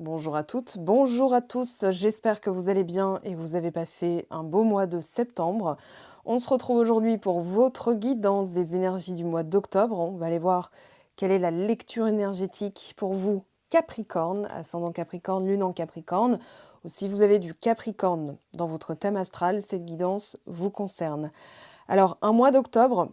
Bonjour à toutes, bonjour à tous, j'espère que vous allez bien et que vous avez passé un beau mois de septembre. On se retrouve aujourd'hui pour votre guidance des énergies du mois d'octobre. On va aller voir quelle est la lecture énergétique pour vous, Capricorne, ascendant Capricorne, lune en Capricorne. Ou si vous avez du Capricorne dans votre thème astral, cette guidance vous concerne. Alors, un mois d'octobre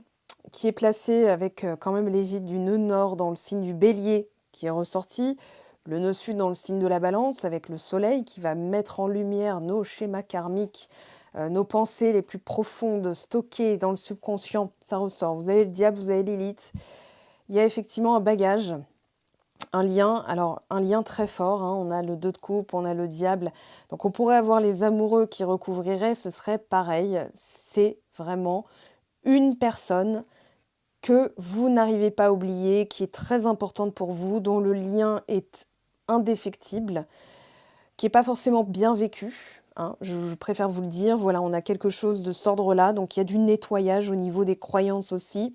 qui est placé avec quand même l'égide du nœud nord dans le signe du Bélier qui est ressorti, le nœud sud dans le signe de la Balance avec le soleil qui va mettre en lumière nos schémas karmiques, nos pensées les plus profondes stockées dans le subconscient. Ça ressort. Vous avez le diable, vous avez Lilith. Il y a effectivement un bagage, un lien, alors un lien très fort, hein. On a le 2 de coupe, on a le diable. Donc on pourrait avoir les amoureux qui recouvriraient, ce serait pareil. C'est vraiment une personne que vous n'arrivez pas à oublier, qui est très importante pour vous, dont le lien est indéfectible, qui n'est pas forcément bien vécu, hein, je préfère vous le dire. Voilà, on a quelque chose de cet ordre-là, donc il y a du nettoyage au niveau des croyances aussi.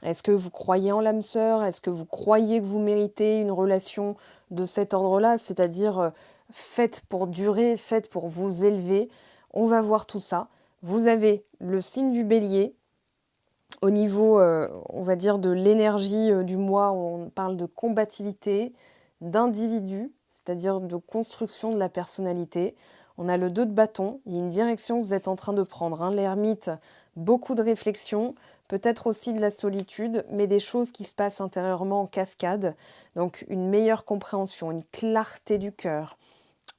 Est-ce que vous croyez en l'âme sœur? Est-ce que vous croyez que vous méritez une relation de cet ordre-là, c'est-à-dire faite pour durer, faite pour vous élever? On va voir tout ça. Vous avez le signe du Bélier. Au niveau, on va dire, de l'énergie du mois, on parle de combativité, d'individu, c'est-à-dire de construction de la personnalité. On a le 2 de bâton, il y a une direction que vous êtes en train de prendre, hein. L'ermite, beaucoup de réflexion, peut-être aussi de la solitude, mais des choses qui se passent intérieurement en cascade. Donc une meilleure compréhension, une clarté du cœur.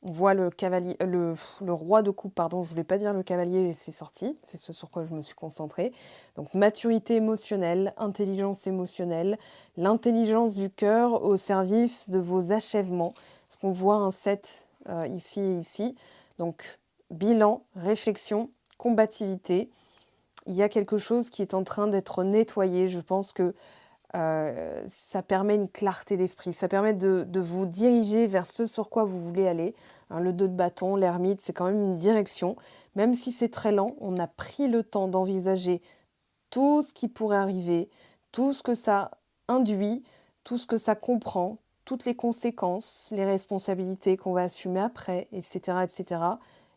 On voit le cavalier, le roi de coupe, pardon, je voulais pas dire le cavalier, mais c'est sorti, c'est ce sur quoi je me suis concentrée. Donc maturité émotionnelle, intelligence émotionnelle, l'intelligence du cœur au service de vos achèvements. Parce qu'on voit un 7 ici et ici. Donc bilan, réflexion, combativité. Il y a quelque chose qui est en train d'être nettoyé. Je pense que ça permet une clarté d'esprit, ça permet de vous diriger vers ce sur quoi vous voulez aller, hein. Le 2 de bâton, l'ermite, c'est quand même une direction. Même si c'est très lent, on a pris le temps d'envisager tout ce qui pourrait arriver, tout ce que ça induit, tout ce que ça comprend, toutes les conséquences, les responsabilités qu'on va assumer après, etc., etc.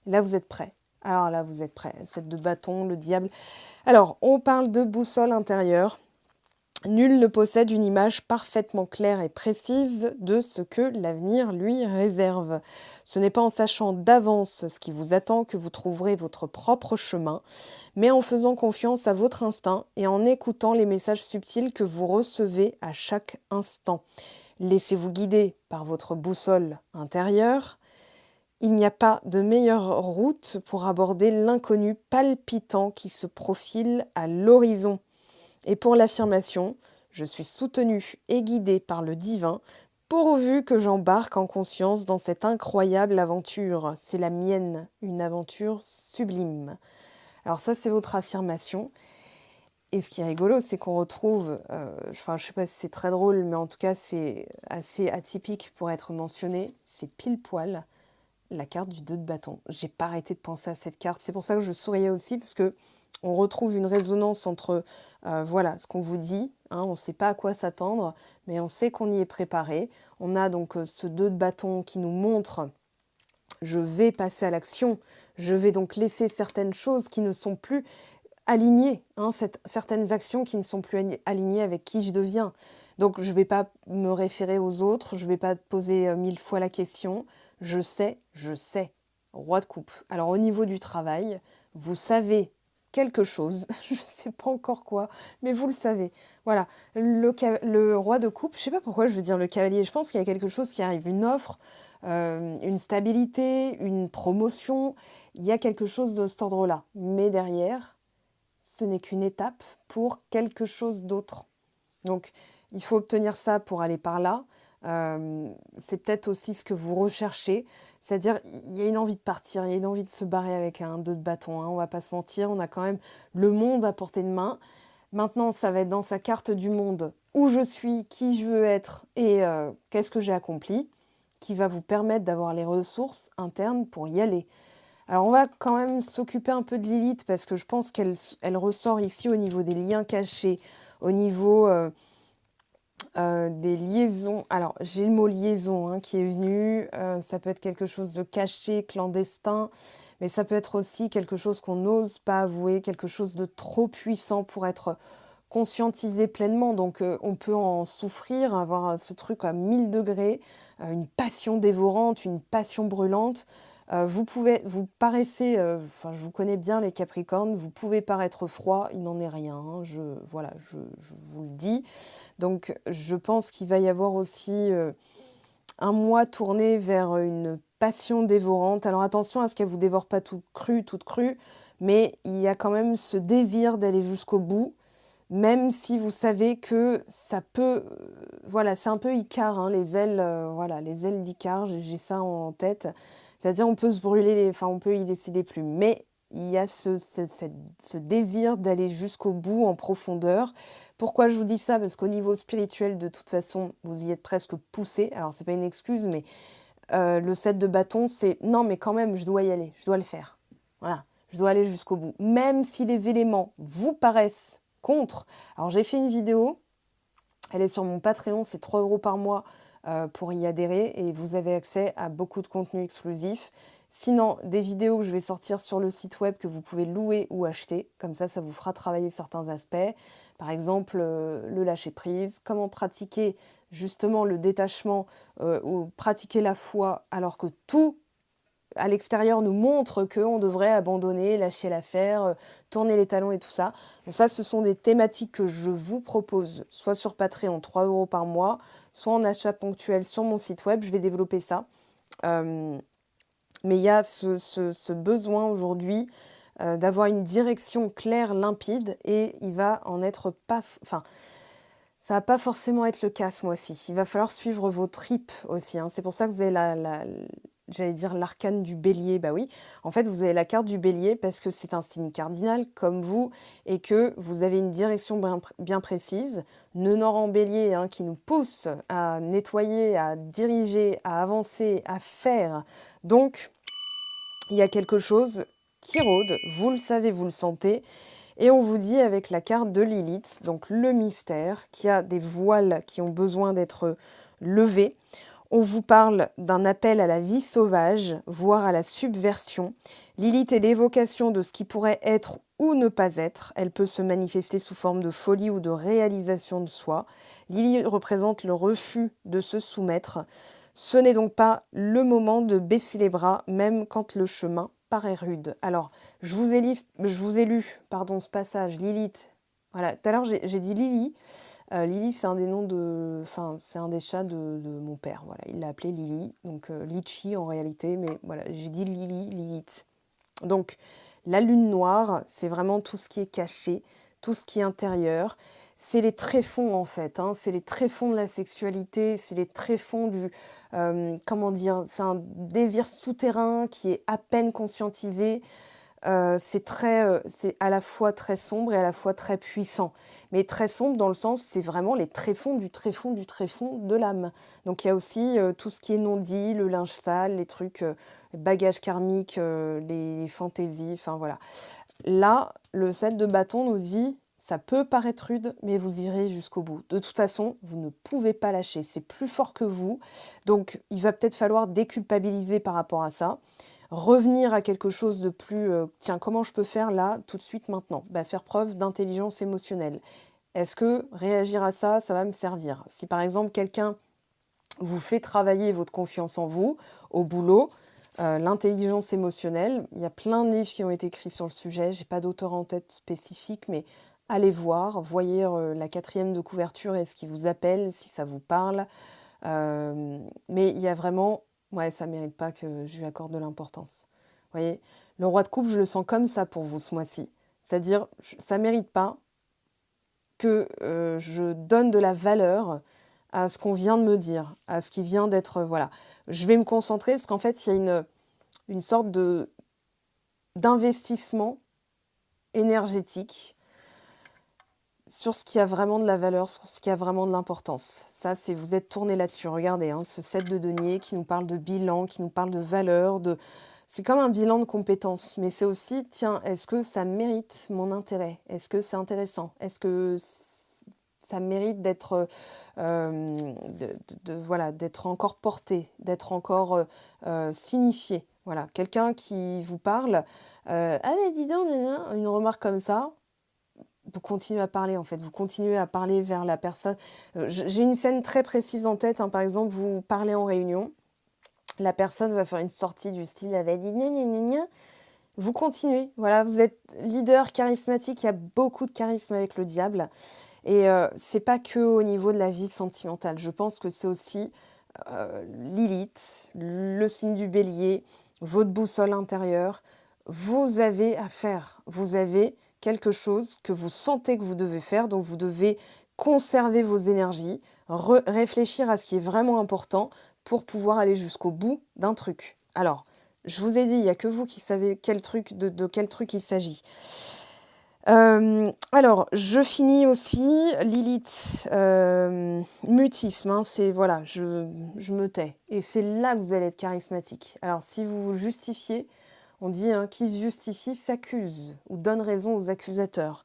Là, vous êtes prêts. Alors là, vous êtes prêts. 7 de bâton, le diable. Alors, on parle de boussole intérieure. Nul ne possède une image parfaitement claire et précise de ce que l'avenir lui réserve. Ce n'est pas en sachant d'avance ce qui vous attend que vous trouverez votre propre chemin, mais en faisant confiance à votre instinct et en écoutant les messages subtils que vous recevez à chaque instant. Laissez-vous guider par votre boussole intérieure. Il n'y a pas de meilleure route pour aborder l'inconnu palpitant qui se profile à l'horizon. Et pour l'affirmation, je suis soutenue et guidée par le divin, pourvu que j'embarque en conscience dans cette incroyable aventure. C'est la mienne, une aventure sublime. Alors ça, c'est votre affirmation. Et ce qui est rigolo, c'est qu'on retrouve, je sais pas si c'est très drôle, mais en tout cas, c'est assez atypique pour être mentionné, c'est pile poil la carte du 2 de bâton. J'ai pas arrêté de penser à cette carte. C'est pour ça que je souriais aussi, parce que on retrouve une résonance entre voilà, ce qu'on vous dit, hein, on ne sait pas à quoi s'attendre, mais on sait qu'on y est préparé. On a donc ce 2 de bâton qui nous montre je vais passer à l'action, je vais donc laisser certaines choses qui ne sont plus alignées, hein, certaines actions qui ne sont plus alignées avec qui je deviens. Donc je ne vais pas me référer aux autres, je ne vais pas poser 1000 fois la question. Je sais, je sais. Roi de coupe. Alors au niveau du travail, vous savez quelque chose, je ne sais pas encore quoi, mais vous le savez. Voilà, le roi de coupe, je ne sais pas pourquoi je veux dire le cavalier, je pense qu'il y a quelque chose qui arrive, une offre, une stabilité, une promotion, il y a quelque chose de cet ordre-là. Mais derrière, ce n'est qu'une étape pour quelque chose d'autre. Donc, il faut obtenir ça pour aller par là. C'est peut-être aussi ce que vous recherchez. C'est-à-dire, il y a une envie de partir, il y a une envie de se barrer avec un 2 de bâton, hein, on va pas se mentir, on a quand même le monde à portée de main. Maintenant, ça va être dans sa carte du monde où je suis, qui je veux être et qu'est-ce que j'ai accompli, qui va vous permettre d'avoir les ressources internes pour y aller. Alors, on va quand même s'occuper un peu de Lilith parce que je pense qu'elle ressort ici au niveau des liens cachés, au niveau Des liaisons. Alors, j'ai le mot liaison, hein, qui est venu. Ça peut être quelque chose de caché, clandestin, mais ça peut être aussi quelque chose qu'on n'ose pas avouer, quelque chose de trop puissant pour être conscientisé pleinement. Donc, on peut en souffrir, avoir ce truc à 1000 degrés, une passion dévorante, une passion brûlante. Vous paraissez, enfin, je vous connais bien les Capricornes, vous pouvez paraître froid, il n'en est rien, hein, voilà, je vous le dis. Donc, je pense qu'il va y avoir aussi un mois tourné vers une passion dévorante. Alors attention à ce qu'elle ne vous dévore pas toute crue, mais il y a quand même ce désir d'aller jusqu'au bout, même si vous savez que ça peut, voilà, c'est un peu Icare, hein, les ailes, voilà, les ailes d'Icare, j'ai ça en tête. C'est-à-dire on peut se brûler, enfin on peut y laisser des plumes, mais il y a ce désir d'aller jusqu'au bout en profondeur. Pourquoi je vous dis ça? Parce qu'au niveau spirituel, de toute façon, vous y êtes presque poussé. Alors c'est pas une excuse, mais le 7 de bâton, c'est: «Non, mais quand même, je dois y aller, je dois le faire». Voilà, je dois aller jusqu'au bout. Même si les éléments vous paraissent contre. Alors j'ai fait une vidéo, elle est sur mon Patreon, c'est 3 € par mois, pour y adhérer et vous avez accès à beaucoup de contenu exclusif. Sinon, des vidéos que je vais sortir sur le site web que vous pouvez louer ou acheter. Comme ça vous fera travailler certains aspects. Par exemple, le lâcher prise, comment pratiquer justement le détachement, ou pratiquer la foi alors que tout à l'extérieur nous montre qu'on devrait abandonner, lâcher l'affaire, tourner les talons et tout ça. Donc ça, ce sont des thématiques que je vous propose, soit sur Patreon, 3 € par mois, soit en achat ponctuel sur mon site web. Je vais développer ça. Mais il y a ce besoin aujourd'hui d'avoir une direction claire, limpide, et il va en être pas... Enfin, ça va pas forcément être le cas ce mois-ci. Il va falloir suivre vos tripes aussi, hein. C'est pour ça que vous avez j'allais dire l'arcane du bélier. Bah oui, en fait, vous avez la carte du bélier parce que c'est un signe cardinal comme vous et que vous avez une direction bien précise. Nœud en bélier, hein, qui nous pousse à nettoyer, à diriger, à avancer, à faire. Donc, il y a quelque chose qui rôde, vous le savez, vous le sentez. Et on vous dit avec la carte de Lilith, donc le mystère, qui a des voiles qui ont besoin d'être levés. On vous parle d'un appel à la vie sauvage, voire à la subversion. Lilith est l'évocation de ce qui pourrait être ou ne pas être. Elle peut se manifester sous forme de folie ou de réalisation de soi. Lilith représente le refus de se soumettre. Ce n'est donc pas le moment de baisser les bras, même quand le chemin paraît rude. Alors, je vous ai lu, pardon, ce passage, Lilith. Voilà, tout à l'heure j'ai dit Lily. Lily, c'est un des noms de... Enfin, c'est un des chats de mon père, voilà. Il l'a appelé Lily, donc Litchi en réalité, mais voilà, j'ai dit Lily, Lilith. Donc, la lune noire, c'est vraiment tout ce qui est caché, tout ce qui est intérieur. C'est les tréfonds, en fait, hein. C'est les tréfonds de la sexualité, c'est les tréfonds du... comment dire? C'est un désir souterrain qui est à peine conscientisé. C'est à la fois très sombre et à la fois très puissant. Mais très sombre dans le sens, c'est vraiment les tréfonds du tréfond du tréfond de l'âme. Donc il y a aussi, tout ce qui est non dit, le linge sale, les trucs, bagages karmiques, les fantaisies, enfin voilà. Là, le 7 de bâton nous dit: «Ça peut paraître rude, mais vous irez jusqu'au bout. De toute façon, vous ne pouvez pas lâcher, c'est plus fort que vous». Donc il va peut-être falloir déculpabiliser par rapport à ça. Revenir à quelque chose de plus, «Tiens, comment je peux faire là, tout de suite, maintenant?» Bah, faire preuve d'intelligence émotionnelle. Est-ce que réagir à ça, ça va me servir? Si par exemple quelqu'un vous fait travailler votre confiance en vous, au boulot, l'intelligence émotionnelle, il y a plein de livres qui ont été écrits sur le sujet, j'ai pas d'auteur en tête spécifique, mais allez voir, voyez, la 4e de couverture et ce qui vous appelle, si ça vous parle. Mais il y a vraiment... Ouais, ça mérite pas que je lui accorde de l'importance. Vous voyez? Le roi de coupe, je le sens comme ça pour vous ce mois-ci. C'est-à-dire, ça mérite pas que, je donne de la valeur à ce qu'on vient de me dire, à ce qui vient d'être, voilà. Je vais me concentrer parce qu'en fait, il y a une sorte d'investissement énergétique sur ce qui a vraiment de la valeur, sur ce qui a vraiment de l'importance. Ça, c'est vous êtes tourné là-dessus. Regardez, hein, ce 7 de denier qui nous parle de bilan, qui nous parle de valeur, de... C'est comme un bilan de compétences, mais c'est aussi, tiens, est-ce que ça mérite mon intérêt? Est-ce que c'est intéressant? Est-ce que ça mérite d'être, voilà, d'être encore porté, d'être encore, signifié. Voilà, quelqu'un qui vous parle, «Ah mais dis donc, nin nin», une remarque comme ça, vous continuez à parler en fait, vous continuez à parler vers la personne. J'ai une scène très précise en tête, hein, par exemple, vous parlez en réunion, la personne va faire une sortie du style, elle va dire: «Gna gna gna gna». Vous continuez, voilà, vous êtes leader charismatique, il y a beaucoup de charisme avec le diable et c'est pas que au niveau de la vie sentimentale. Je pense que c'est aussi, Lilith, le signe du Bélier, votre boussole intérieure. Vous avez à faire, vous avez quelque chose que vous sentez que vous devez faire, donc vous devez conserver vos énergies, réfléchir à ce qui est vraiment important pour pouvoir aller jusqu'au bout d'un truc. Alors, je vous ai dit, il y a que vous qui savez quel truc de quel truc il s'agit. Alors je finis aussi Lilith, mutisme, hein, c'est voilà, je me tais et c'est là que vous allez être charismatique. Alors si vous vous justifiez, on dit, hein: «Qui se justifie s'accuse» ou donne raison aux accusateurs.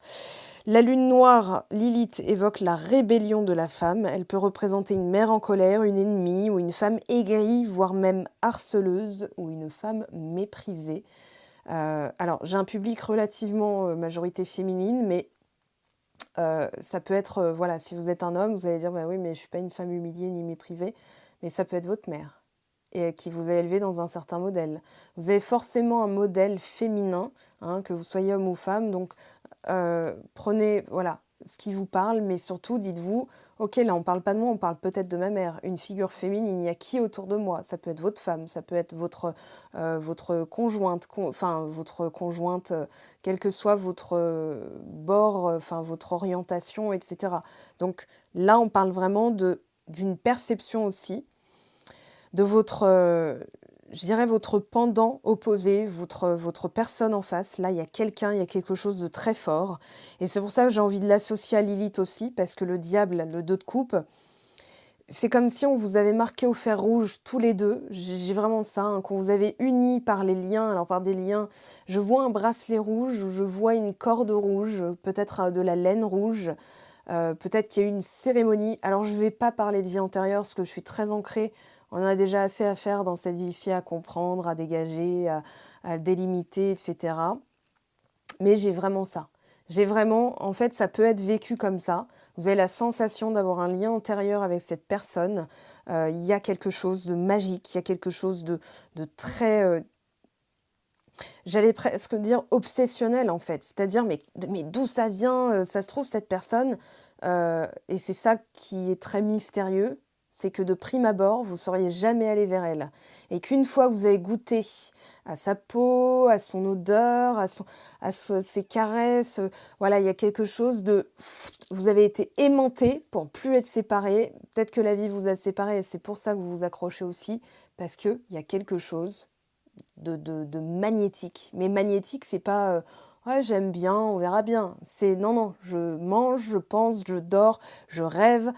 La lune noire, Lilith, évoque la rébellion de la femme. Elle peut représenter une mère en colère, une ennemie ou une femme aigrie, voire même harceleuse ou une femme méprisée. Alors j'ai un public relativement, majorité féminine, mais ça peut être, voilà, si vous êtes un homme, vous allez dire: «Bah oui, mais je suis pas une femme humiliée ni méprisée», mais ça peut être votre mère et qui vous a élevé dans un certain modèle. Vous avez forcément un modèle féminin, hein, que vous soyez homme ou femme, donc prenez, voilà, ce qui vous parle, mais surtout dites-vous: «OK, là, on parle pas de moi, on parle peut-être de ma mère, une figure féminine, il y a qui autour de moi?» Ça peut être votre femme, ça peut être votre conjointe, enfin votre conjointe, quel que soit votre, bord, enfin votre orientation et cetera. Donc là, on parle vraiment d'une perception aussi de votre, je dirais votre pendant opposé, votre personne en face. Là, il y a quelqu'un, il y a quelque chose de très fort et c'est pour ça que j'ai envie de l'associer à Lilith aussi parce que le diable, le 2 de coupe, c'est comme si on vous avait marqué au fer rouge tous les 2. J'ai vraiment ça, hein, qu'on vous avait unis par les liens. Alors par des liens, je vois un bracelet rouge, je vois une corde rouge, peut-être, de la laine rouge, peut-être qu'il y a eu une cérémonie. Alors je ne vais pas parler de vie antérieure parce que je suis très ancrée. On a déjà assez à faire dans cette vie-ci, à comprendre, à dégager, à délimiter et cetera. Mais j'ai vraiment ça. J'ai vraiment en fait, ça peut être vécu comme ça. Vous avez la sensation d'avoir un lien antérieur avec cette personne. Il y a quelque chose de magique, il y a quelque chose de très, j'allais presque dire obsessionnel, en fait. C'est-à-dire, mais d'où ça vient? Ça se trouve cette personne, et c'est ça qui est très mystérieux, c'est que de prime abord, vous ne seriez jamais allé vers elle et qu'une fois que vous avez goûté à sa peau, à son odeur, à ses caresses, voilà, il y a quelque chose de vous avez été aimantés pour plus être séparés. Peut-être que la vie vous a séparés et c'est pour ça que vous vous accrochez aussi parce qu'il y a quelque chose de magnétique. Mais magnétique, c'est pas, «Ouais, j'aime bien, on verra bien». C'est non, non, je mange, je pense, je dors, je rêve,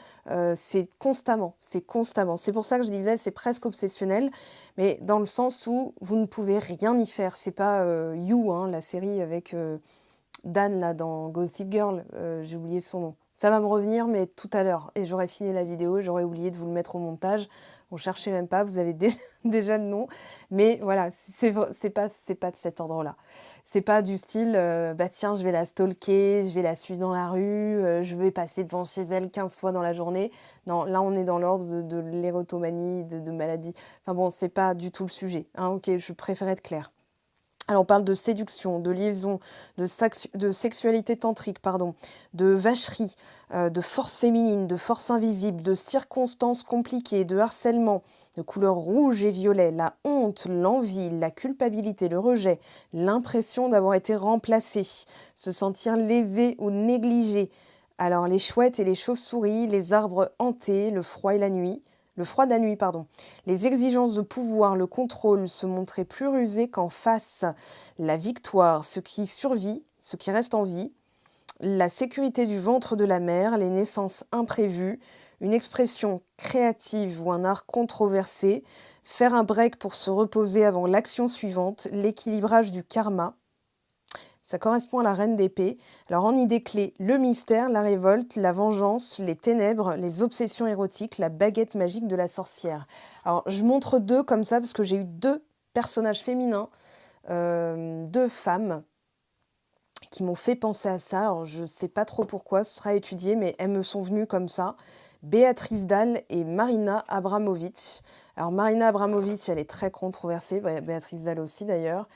c'est constamment, c'est constamment. C'est pour ça que je disais, c'est presque obsessionnel, mais dans le sens où vous ne pouvez rien y faire. C'est pas, You, hein, la série avec, Dan là dans Gossip Girl, j'ai oublié son nom. Ça va me revenir, mais tout à l'heure et j'aurais fini la vidéo, j'aurais oublié de vous le mettre au montage. Bon, cherchez même pas, vous avez déjà le nom, mais voilà, c'est pas de cet ordre-là. C'est pas du style, bah, tiens, je vais la stalker, je vais la suivre dans la rue, je vais passer devant chez elle 15 fois dans la journée. Non, là, on est dans l'ordre de l'érotomanie, de maladies. Enfin bon, c'est pas du tout le sujet, hein, OK, je préfère être claire. Alors on parle de séduction, de liaison, de sexualité tantrique, pardon, de vacherie, de force féminine, de force invisible, de circonstances compliquées, de harcèlement, de couleur rouge et violet, la honte, l'envie, la culpabilité, le rejet, l'impression d'avoir été remplacé, se sentir lésé ou négligé. Alors les chouettes et les chauves-souris, les arbres hantés, le froid de la nuit, pardon. Les exigences de pouvoir, le contrôle, se montraient plus rusées qu'en face. La victoire, ce qui survit, ce qui reste en vie. La sécurité du ventre de la mère, les naissances imprévues. Une expression créative ou un art controversé. Faire un break pour se reposer avant l'action suivante. L'équilibrage du karma. Ça correspond à la reine d'épée. Alors en idée clé, le mystère, la révolte, la vengeance, les ténèbres, les obsessions érotiques, la baguette magique de la sorcière. Alors je montre deux comme ça parce que j'ai eu deux personnages féminins, deux femmes qui m'ont fait penser à ça. Alors je ne sais pas trop pourquoi, ce sera étudié, mais elles me sont venues comme ça. Béatrice Dalle et Marina Abramovic. Alors Marina Abramovic, elle est très controversée, Béatrice Dalle aussi d'ailleurs.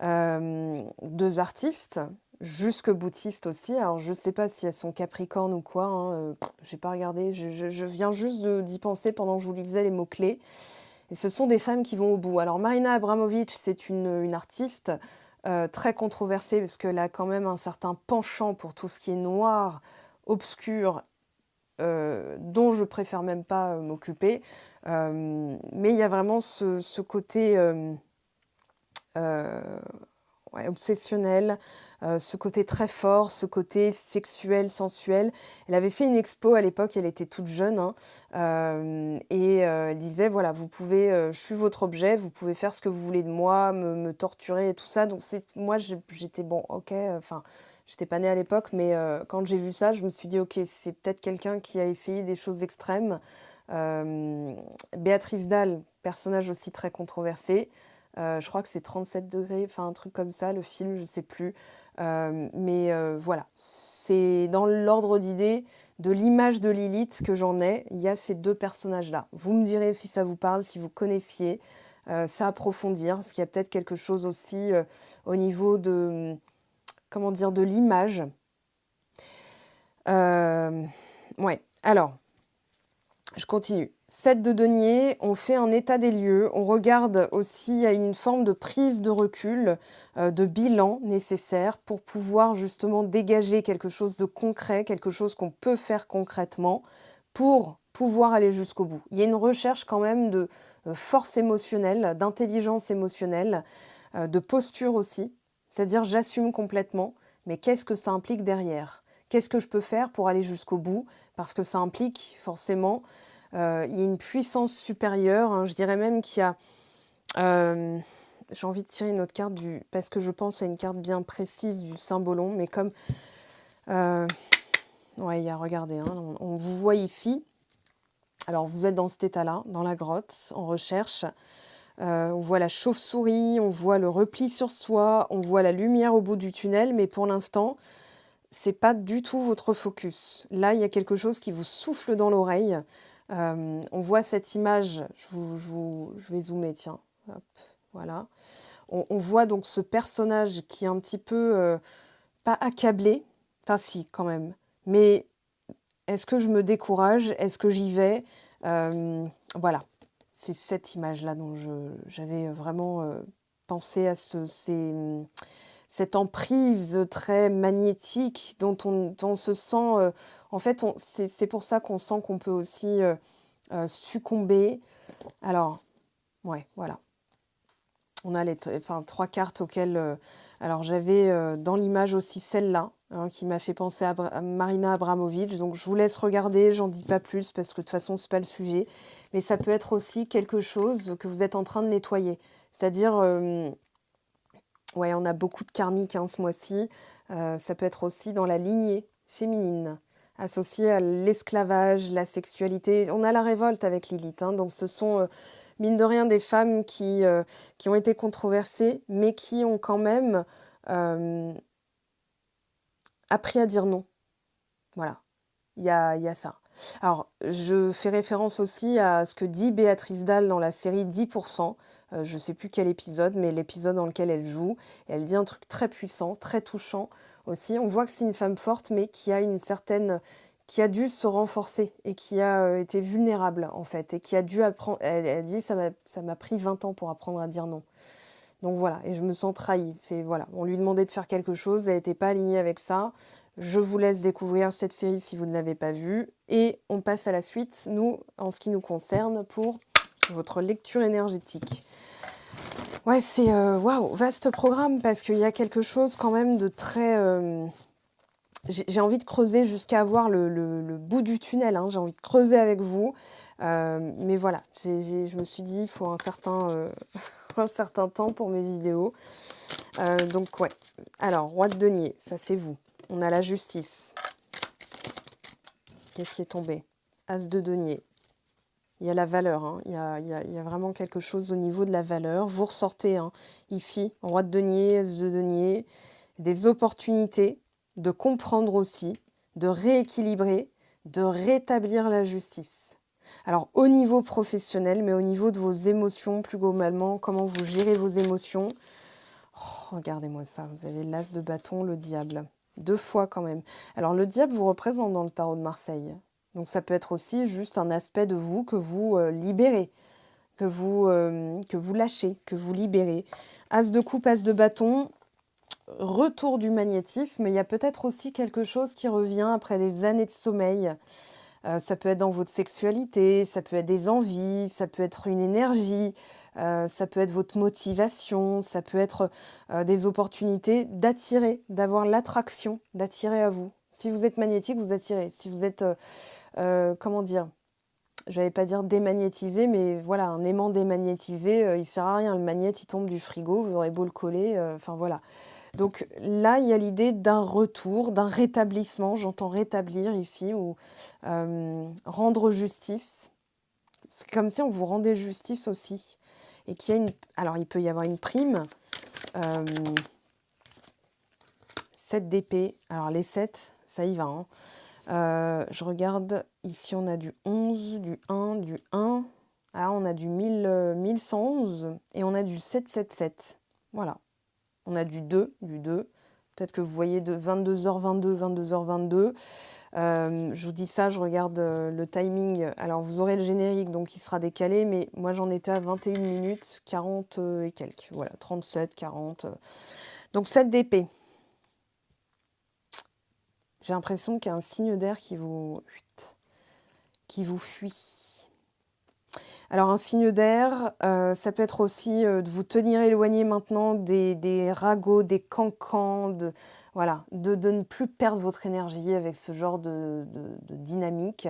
Deux artistes, jusque-boutistes aussi. Alors je ne sais pas si elles sont capricornes ou quoi, hein, j'ai pas regardé, je viens juste d'y penser pendant que je vous lisais les mots-clés. Et ce sont des femmes qui vont au bout. Alors Marina Abramovic, c'est une artiste très controversée parce qu'elle a quand même un certain penchant pour tout ce qui est noir, obscur, dont je préfère même pas m'occuper. Mais il y a vraiment ce côté obsessionnel, ce côté très fort, ce côté sexuel, sensuel. Elle avait fait une expo à l'époque, elle était toute jeune, hein, et elle disait, voilà, vous pouvez, je suis votre objet, vous pouvez faire ce que vous voulez de moi, me torturer et tout ça. Donc moi, j'étais, bon, ok, enfin, j'étais pas née à l'époque, mais quand j'ai vu ça, je me suis dit, ok, c'est peut-être quelqu'un qui a essayé des choses extrêmes. Béatrice Dalle, personnage aussi très controversé. Je crois que c'est 37 degrés, enfin un truc comme ça, le film, je sais plus. Mais voilà, c'est dans l'ordre d'idée de l'image de Lilith que j'en ai. Il y a ces deux personnages-là. Vous me direz si ça vous parle, si vous connaissiez, ça approfondir, parce qu'il y a peut-être quelque chose aussi au niveau de, comment dire, de l'image. Ouais, alors, je continue. 7 de denier, on fait un état des lieux, on regarde aussi à une forme de prise de recul, de bilan nécessaire pour pouvoir justement dégager quelque chose de concret, quelque chose qu'on peut faire concrètement pour pouvoir aller jusqu'au bout. Il y a une recherche quand même de force émotionnelle, d'intelligence émotionnelle, de posture aussi, c'est-à-dire j'assume complètement, mais qu'est-ce que ça implique derrière ? Qu'est-ce que je peux faire pour aller jusqu'au bout ? Parce que ça implique forcément il y a une puissance supérieure, hein, je dirais même qu'il y a... j'ai envie de tirer une autre carte, parce que je pense à une carte bien précise du symbolon, mais comme... ouais, il y a, regardez, hein, on vous voit ici. Alors, vous êtes dans cet état-là, dans la grotte, en recherche. On voit la chauve-souris, on voit le repli sur soi, on voit la lumière au bout du tunnel, mais pour l'instant, c'est pas du tout votre focus. Là, il y a quelque chose qui vous souffle dans l'oreille. On voit cette image, je vais zoomer, tiens, hop, voilà. On voit donc ce personnage qui est un petit peu, pas accablé, enfin si quand même, mais est-ce que je me décourage? Est-ce que j'y vais? Voilà, c'est cette image-là dont j'avais vraiment pensé à cette emprise très magnétique dont on se sent... en fait, c'est pour ça qu'on sent qu'on peut aussi succomber. Alors, ouais, voilà. On a enfin, 3 cartes auxquelles... alors, j'avais dans l'image aussi celle-là, hein, qui m'a fait penser à Marina Abramovic. Donc, je vous laisse regarder, j'en dis pas plus parce que de toute façon, c'est pas le sujet. Mais ça peut être aussi quelque chose que vous êtes en train de nettoyer. C'est-à-dire... ouais, on a beaucoup de karmique hein, ce mois-ci. Ça peut être aussi dans la lignée féminine, associée à l'esclavage, la sexualité. On a la révolte avec Lilith. Hein, donc ce sont, mine de rien, des femmes qui ont été controversées, mais qui ont quand même appris à dire non. Voilà, il y a ça. Alors, je fais référence aussi à ce que dit Béatrice Dalle dans la série 10%. Je ne sais plus quel épisode, mais l'épisode dans lequel elle joue. Et elle dit un truc très puissant, très touchant aussi. On voit que c'est une femme forte, mais qui a une certaine... qui a dû se renforcer et qui a été vulnérable, en fait. Et qui a dû apprendre... Elle dit, ça m'a pris 20 ans pour apprendre à dire non. Donc voilà, et je me sens trahie. Voilà, on lui demandait de faire quelque chose, elle n'était pas alignée avec ça. Je vous laisse découvrir cette série si vous ne l'avez pas vue. Et on passe à la suite, nous, en ce qui nous concerne, pour votre lecture énergétique. Ouais, c'est waouh, vaste programme parce qu'il y a quelque chose quand même de très... j'ai envie de creuser jusqu'à avoir le bout du tunnel. Hein. J'ai envie de creuser avec vous. Mais voilà, je me suis dit, il faut un certain, un certain temps pour mes vidéos. Donc ouais. Alors, roi de denier, ça c'est vous. On a la justice. Qu'est-ce qui est tombé? As de denier. Il y a la valeur, hein. Il y a vraiment quelque chose au niveau de la valeur. Vous ressortez ici, roi de denier, as de denier, des opportunités de comprendre aussi, de rééquilibrer, de rétablir la justice. Alors au niveau professionnel, mais au niveau de vos émotions plus globalement, comment vous gérez vos émotions. Oh, regardez-moi ça, vous avez l'as de bâton, le diable. 2 fois quand même. Alors le diable vous représente dans le tarot de Marseille. Donc ça peut être aussi juste un aspect de vous que vous libérez, que vous lâchez, que vous libérez. As de coupe, as de bâton, retour du magnétisme. Il y a peut-être aussi quelque chose qui revient après des années de sommeil. Ça peut être dans votre sexualité, ça peut être des envies, ça peut être une énergie, ça peut être votre motivation, ça peut être des opportunités d'attirer, d'avoir l'attraction, d'attirer à vous. Si vous êtes magnétique, vous attirez. Si vous êtes, comment dire, je n'allais pas dire démagnétisé, mais voilà, un aimant démagnétisé, il ne sert à rien. Le magnéte, il tombe du frigo, vous aurez beau le coller, enfin voilà. Donc là, il y a l'idée d'un retour, d'un rétablissement. J'entends rétablir ici ou rendre justice. C'est comme si on vous rendait justice aussi. Et qu'il y a une... Alors, il peut y avoir une prime. 7 d'épée. Alors, les 7, ça y va. Hein. Je regarde. Ici, on a du 11, du 1, du 1. Ah, on a du 1111. Et on a du 777. Voilà. On a du 2, du 2. Peut-être que vous voyez de 22h22, 22h22. Je vous dis ça, je regarde le timing. Alors, vous aurez le générique, donc il sera décalé, mais moi, j'en étais à 21 minutes 40 et quelques. Voilà, 37, 40. Donc, 7 d'épée. J'ai l'impression qu'il y a un signe d'air qui vous fuit. Alors, un signe d'air, ça peut être aussi de vous tenir éloigné maintenant des ragots, des cancans, voilà, de ne plus perdre votre énergie avec ce genre de dynamique.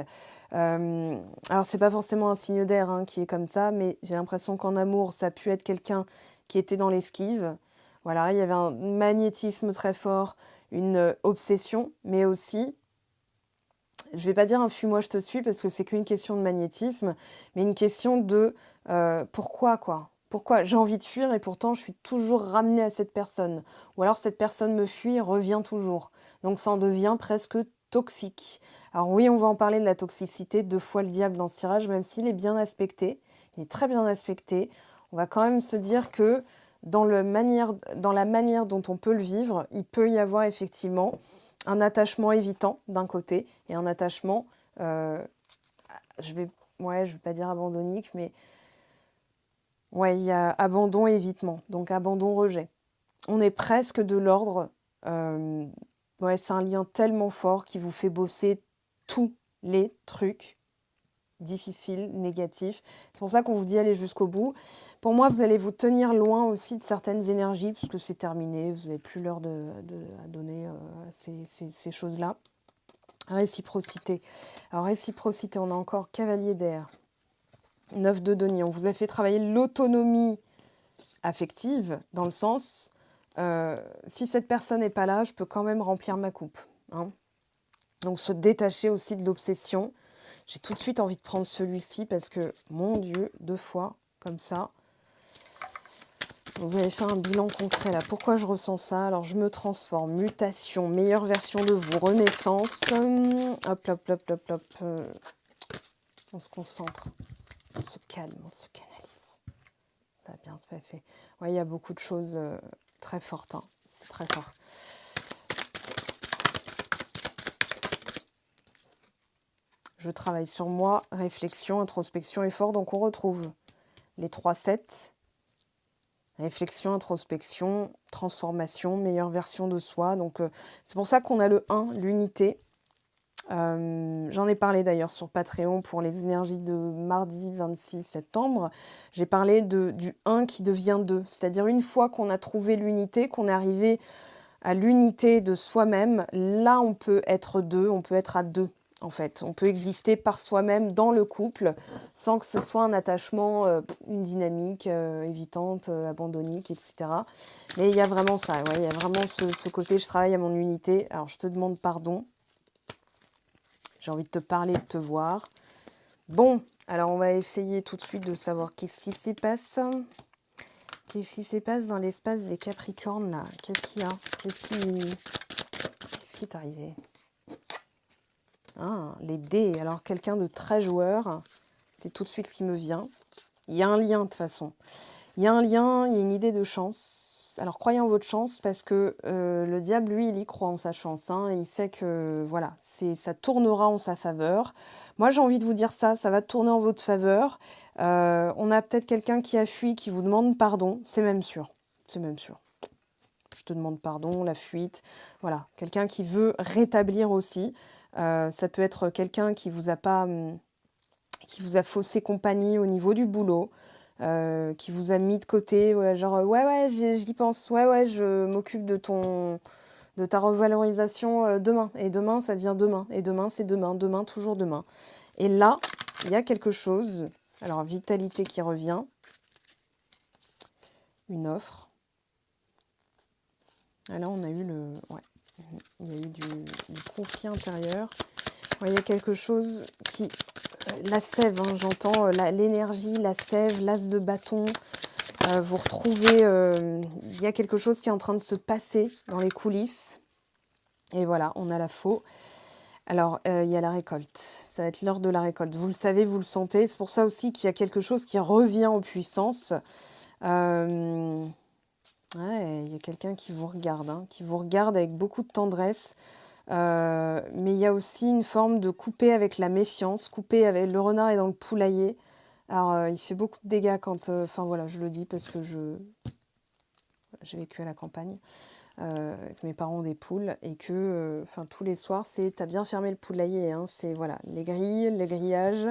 Alors, c'est pas forcément un signe d'air qui est comme ça, mais j'ai l'impression qu'en amour, ça a pu être quelqu'un qui était dans l'esquive. Voilà, il y avait un magnétisme très fort, une obsession, mais aussi je vais pas dire un fuis-moi, je te suis, parce que c'est qu'une question de magnétisme, mais une question de pourquoi, quoi. Pourquoi j'ai envie de fuir et pourtant je suis toujours ramenée à cette personne. Ou alors cette personne me fuit et revient toujours. Donc ça en devient presque toxique. Alors oui, on va en parler de la toxicité, 2 fois le diable dans ce tirage, même s'il est bien aspecté. Il est très bien aspecté. On va quand même se dire que dans la manière dont on peut le vivre, il peut y avoir effectivement un attachement évitant d'un côté et un attachement, je vais pas dire abandonnique, mais ouais, il y a abandon et évitement, donc abandon-rejet. On est presque de l'ordre, ouais, c'est un lien tellement fort qui vous fait bosser tous les trucs difficiles, négatifs. C'est pour ça qu'on vous dit aller jusqu'au bout. Pour moi, vous allez vous tenir loin aussi de certaines énergies, parce que c'est terminé, vous n'avez plus l'heure à donner à ces choses-là. Réciprocité. Alors, réciprocité, on a encore cavalier d'air. 9 de denier. On vous a fait travailler l'autonomie affective, dans le sens, si cette personne n'est pas là, je peux quand même remplir ma coupe. Hein. Donc, se détacher aussi de l'obsession. J'ai tout de suite envie de prendre celui-ci parce que, mon Dieu, 2 fois, comme ça. Vous avez fait un bilan concret là. Pourquoi je ressens ça? Alors, je me transforme. Mutation, meilleure version de vous. Renaissance. Hop, hop, hop, hop, hop. On se concentre. On se calme, on se canalise. Ça va bien se passer. Ouais, il y a beaucoup de choses très fortes. Hein. C'est très fort. Je travaille sur moi. Réflexion, introspection, effort. Donc, on retrouve les 3-7. Réflexion, introspection, transformation, meilleure version de soi. Donc, c'est pour ça qu'on a le 1, l'unité. J'en ai parlé d'ailleurs sur Patreon pour les énergies de mardi 26 septembre. J'ai parlé du 1 qui devient 2. C'est-à-dire une fois qu'on a trouvé l'unité, qu'on est arrivé à l'unité de soi-même, là on peut être 2, on peut être à 2. en fait. On peut exister par soi-même dans le couple sans que ce soit un attachement, une dynamique évitante, abandonnique, etc. Mais il y a vraiment ça, ouais, il y a vraiment ce côté, je travaille à mon unité. Alors, je te demande pardon. J'ai envie de te parler, de te voir. Bon, alors on va essayer tout de suite de savoir qu'est-ce qui s'y passe. Qu'est-ce qui s'y passe dans l'espace des Capricornes, là? Qu'est-ce qu'il y a? Qu'est-ce qui est arrivé? Ah, les dés. Alors, quelqu'un de très joueur. C'est tout de suite ce qui me vient. Il y a un lien, de toute façon. Il y a un lien, il y a une idée de chance. Alors, croyez en votre chance, parce que le diable, lui, il y croit en sa chance. Hein. Il sait que, voilà, ça tournera en sa faveur. Moi, j'ai envie de vous dire ça va tourner en votre faveur. On a peut-être quelqu'un qui a fui, qui vous demande pardon. C'est même sûr. C'est même sûr. Je te demande pardon, la fuite. Voilà, quelqu'un qui veut rétablir aussi. Ça peut être quelqu'un qui vous a pas... qui vous a faussé compagnie au niveau du boulot, qui vous a mis de côté, ouais, genre ouais, j'y pense, ouais, je m'occupe de ta revalorisation demain. Et demain, ça devient demain. Et demain, c'est demain, demain, toujours demain. Et là, il y a quelque chose. Alors, vitalité qui revient. Une offre. Et là, on a eu ouais, il y a eu du conflit intérieur. Ouais, il y a quelque chose qui... La sève, hein, j'entends l'énergie, la sève, l'as de bâton. Vous retrouvez... il y a quelque chose qui est en train de se passer dans les coulisses. Et voilà, on a la faux. Alors, il y a la récolte. Ça va être l'heure de la récolte. Vous le savez, vous le sentez. C'est pour ça aussi qu'il y a quelque chose qui revient en puissance. Ouais, il y a quelqu'un qui vous regarde, hein, qui vous regarde avec beaucoup de tendresse. Mais il y a aussi une forme de couper avec la méfiance, couper avec... Le renard est dans le poulailler. Alors, il fait beaucoup de dégâts quand... Enfin, voilà, je le dis parce que j'ai vécu à la campagne, avec mes parents ont des poules, et que, tous les soirs, c'est... T'as bien fermé le poulailler, hein, c'est, voilà, les grilles, les grillages.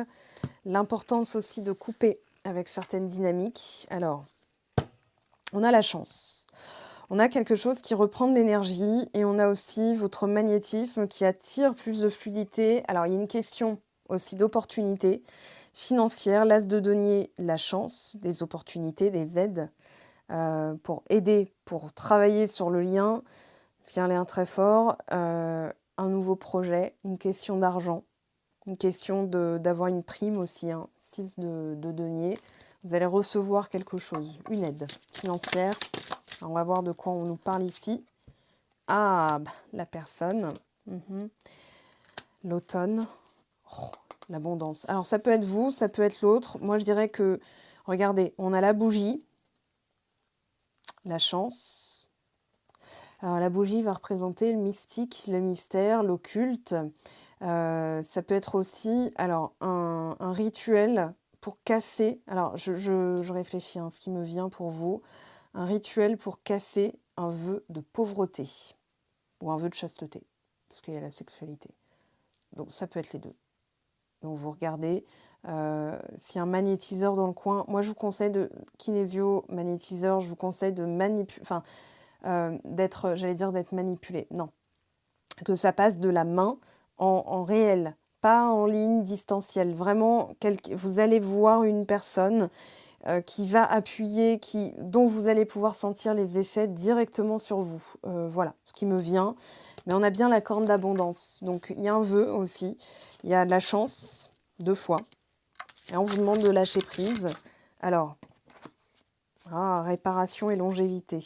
L'importance aussi de couper avec certaines dynamiques. Alors, on a la chance. On a quelque chose qui reprend de l'énergie et on a aussi votre magnétisme qui attire plus de fluidité. Alors, il y a une question aussi d'opportunité financière. L'as de denier, la chance, des opportunités, des aides pour aider, pour travailler sur le lien. Parce qu'il y a un lien très fort. Un nouveau projet, une question d'argent, une question d'avoir une prime aussi. Hein, 6 de denier. Vous allez recevoir quelque chose, une aide financière. Alors, on va voir de quoi on nous parle ici. Ah, la personne. L'automne. Oh, l'abondance. Alors, ça peut être vous, ça peut être l'autre. Moi, je dirais que, regardez, on a la bougie, la chance. Alors, la bougie va représenter le mystique, le mystère, l'occulte. Ça peut être aussi, alors, un rituel pour casser. Alors, je réfléchis à ce qui me vient pour vous. Un rituel pour casser un vœu de pauvreté ou un vœu de chasteté, parce qu'il y a la sexualité. Donc ça peut être les deux. Donc vous regardez, s'il y a un magnétiseur dans le coin, moi je vous conseille de kinésio, magnétiseur, je vous conseille de manipuler, d'être manipulé. Non, que ça passe de la main en réel, pas en ligne distancielle. Vraiment, vous allez voir une personne qui va appuyer, dont vous allez pouvoir sentir les effets directement sur vous. Voilà, ce qui me vient. Mais on a bien la corne d'abondance. Donc, il y a un vœu aussi. Il y a de la chance, 2 fois. Et on vous demande de lâcher prise. Alors, réparation et longévité.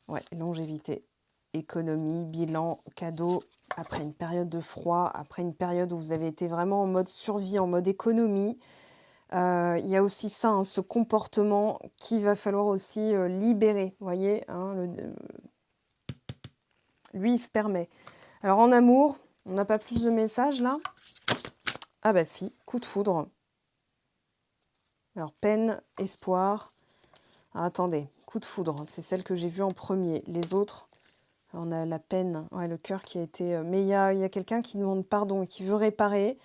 Ouais, longévité. Économie, bilan, cadeau. Après une période de froid, après une période où vous avez été vraiment en mode survie, en mode économie. Il y a aussi ça, hein, ce comportement qu'il va falloir aussi libérer. Vous voyez, hein, lui, il se permet. Alors en amour, on n'a pas plus de messages là? Ah bah si, coup de foudre. Alors peine, espoir. Ah, attendez, coup de foudre, c'est celle que j'ai vue en premier. Les autres, on a la peine, ouais, le cœur qui a été... Mais il y a quelqu'un qui demande pardon et qui veut réparer.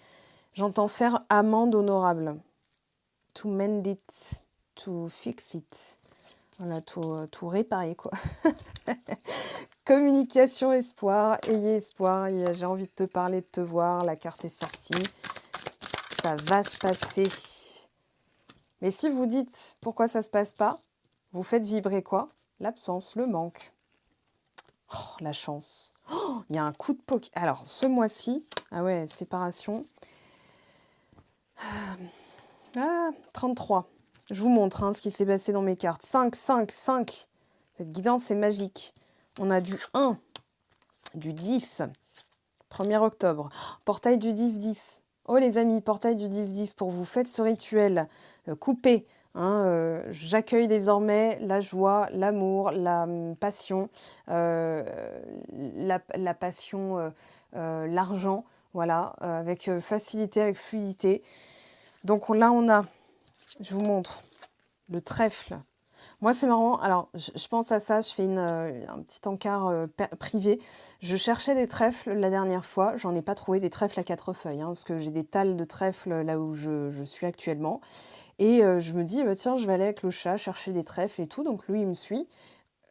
J'entends faire amende honorable. To mend it, to fix it. On a tout réparé, quoi. Communication, espoir, ayez espoir. J'ai envie de te parler, de te voir. La carte est sortie. Ça va se passer. Mais si vous dites pourquoi ça ne se passe pas, vous faites vibrer quoi? L'absence, le manque. Oh, la chance. Oh, il y a un coup de poker. Alors, ce mois-ci, ah ouais, séparation. Ah, 33. Je vous montre hein, ce qui s'est passé dans mes cartes. 5, 5, 5. Cette guidance est magique. On a du 1, du 10. 1er octobre. Portail du 10-10. Oh les amis, portail du 10-10 pour vous. Faites ce rituel. Coupez. Hein, j'accueille désormais la joie, l'amour, la passion, la passion, l'argent, voilà, avec facilité, avec fluidité. Donc là, on a, je vous montre, le trèfle. Moi, c'est marrant. Alors, je pense à ça. Je fais un petit encart privé. Je cherchais des trèfles la dernière fois. J'en ai pas trouvé des trèfles à 4 feuilles. Hein, parce que j'ai des talles de trèfles là où je suis actuellement. Et je me dis, bah, tiens, je vais aller avec le chat chercher des trèfles et tout. Donc, lui, il me suit.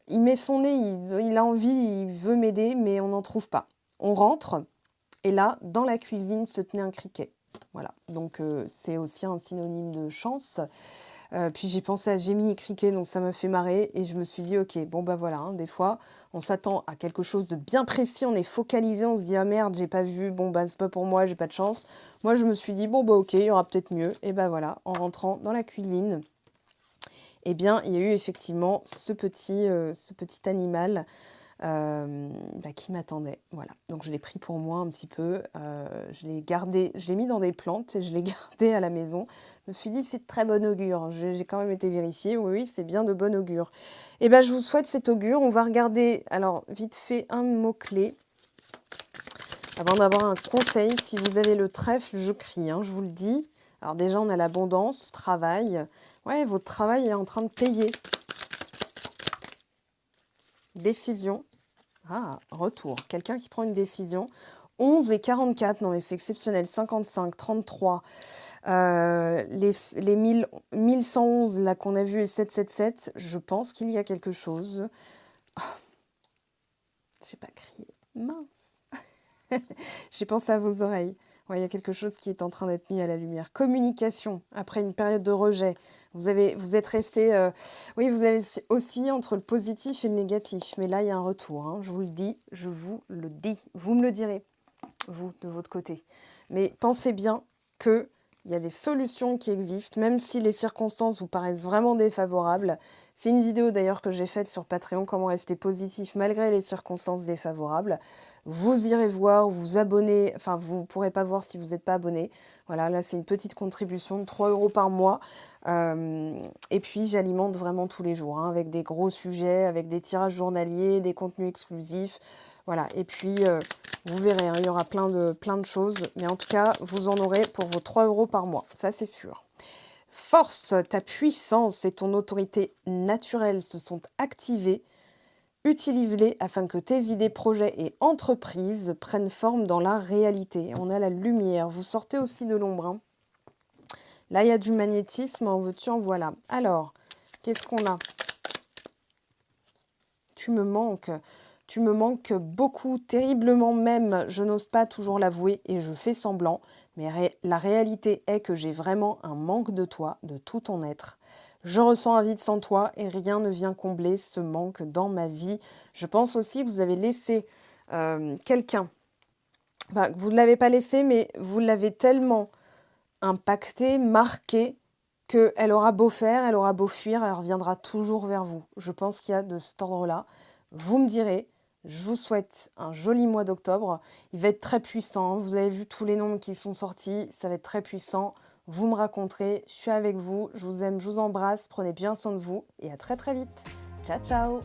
Il met son nez. Il a envie, il veut m'aider, mais on n'en trouve pas. On rentre. Et là, dans la cuisine, se tenait un criquet. Voilà. Donc, c'est aussi un synonyme de chance. Puis j'ai pensé à Gemini Cricket, donc ça m'a fait marrer. Et je me suis dit, ok, bon bah voilà, hein, des fois, on s'attend à quelque chose de bien précis, on est focalisé, on se dit, ah merde, j'ai pas vu, bon bah c'est pas pour moi, j'ai pas de chance. Moi, je me suis dit, bon bah ok, il y aura peut-être mieux. Et bah voilà, en rentrant dans la cuisine, eh bien, il y a eu effectivement ce petit animal qui m'attendait. Voilà. Donc je l'ai pris pour moi un petit peu. Je l'ai gardé, je l'ai mis dans des plantes et je l'ai gardé à la maison. Je me suis dit, c'est de très bon augure. J'ai quand même été vérifiée. Oui, c'est bien de bon augure. Et ben, je vous souhaite cet augure. On va regarder, alors, vite fait, un mot-clé. Avant d'avoir un conseil, si vous avez le trèfle, je crie, hein, je vous le dis. Alors déjà, on a l'abondance, travail. Ouais, votre travail est en train de payer. Décision. Ah, retour. Quelqu'un qui prend une décision. 11 et 44, non mais c'est exceptionnel. 55, 33. Les 1111 là qu'on a vu et 777, je pense qu'il y a quelque chose. Oh, j'ai pas crié. Mince. J'ai pensé à vos oreilles. Ouais, il y a quelque chose qui est en train d'être mis à la lumière. Communication, après une période de rejet. Vous êtes resté... oui, vous avez aussi entre le positif et le négatif. Mais là, il y a un retour. Hein. Je vous le dis, je vous le dis. Vous me le direz, vous, de votre côté. Mais pensez bien qu'il y a des solutions qui existent, même si les circonstances vous paraissent vraiment défavorables. C'est une vidéo d'ailleurs que j'ai faite sur Patreon, comment rester positif malgré les circonstances défavorables. Vous irez voir, vous abonner, enfin vous ne pourrez pas voir si vous n'êtes pas abonné. Voilà, là c'est une petite contribution de 3 € par mois. Et puis j'alimente vraiment tous les jours, hein, avec des gros sujets, avec des tirages journaliers, des contenus exclusifs. Voilà, et puis vous verrez, hein, il y aura plein de choses. Mais en tout cas, vous en aurez pour vos 3 € par mois, ça c'est sûr. Force, ta puissance et ton autorité naturelle se sont activées. Utilise-les afin que tes idées, projets et entreprises prennent forme dans la réalité. On a la lumière. Vous sortez aussi de l'ombre. Hein. Là, il y a du magnétisme. En veux-tu, en voilà. Alors, qu'est-ce qu'on a? Tu me manques. Tu me manques beaucoup, terriblement même. Je n'ose pas toujours l'avouer et je fais semblant. Mais la réalité est que j'ai vraiment un manque de toi, de tout ton être. Je ressens un vide sans toi et rien ne vient combler ce manque dans ma vie. Je pense aussi que vous avez laissé quelqu'un. Enfin, vous ne l'avez pas laissé, mais vous l'avez tellement impacté, marqué, qu'elle aura beau faire, elle aura beau fuir, elle reviendra toujours vers vous. Je pense qu'il y a de cet ordre-là. Vous me direz. Je vous souhaite un joli mois d'octobre. Il va être très puissant. Vous avez vu tous les nombres qui sont sortis. Ça va être très puissant. Vous me raconterez. Je suis avec vous. Je vous aime, je vous embrasse. Prenez bien soin de vous. Et à très très vite. Ciao, ciao.